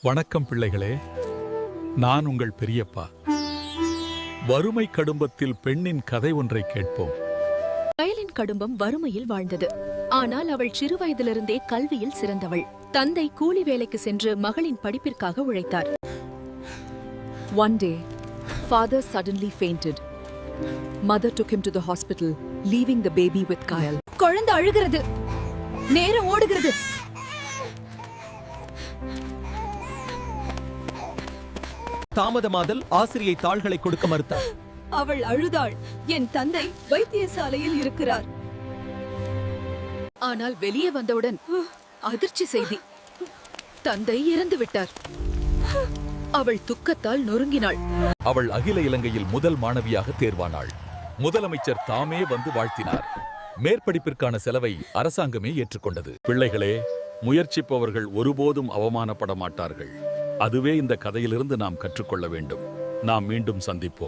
வணக்கம் பிள்ளைகளே, நான் உங்கள் பெரியப்பா. வறுமை கடும்பத்தில் பெண்ணின் கதை ஒன்றை கேட்போம். கயலின் கடும்பம் வறுமையில் வாழ்ந்தது. ஆனால் அவள் சிறுவயதிலிருந்தே கல்வியில் சிறந்தவள். தந்தை கூலி வேலைக்கு சென்று மகளின் படிப்பிற்காக உழைத்தார். One day, father suddenly fainted. Mother took him to the hospital, leaving the baby with Kyle. குழந்தை அழுகிறது, நேரம் ஓடுகிறது. தாமதமாதல் ஆசிரியை தாள்களை கொடுக்க மறுத்தார். அவள் அழுதாள். என் தந்தை வைத்தியசாலையில் இருக்கிறார். ஆனால் வெளியே வந்தவுடன் அதிர்ச்சி செய்தி, தந்தை இறந்து விட்டார். அவள் துக்கத்தால் நொறுங்கினாள். அவள் அகில இலங்கையில் முதல் மாணவியாக தேர்வானாள். முதலமைச்சர் தாமே வந்து வாழ்த்தினார். மேற்படிப்பிற்கான செலவை அரசாங்கமே ஏற்றுக்கொண்டது. பிள்ளைகளே, முயற்சிப்பவர்கள் ஒருபோதும் அவமானப்பட மாட்டார்கள். அதுவே இந்த கதையிலிருந்து நாம் கற்றுக்கொள்ள வேண்டும். நாம் மீண்டும் சந்திப்போம்.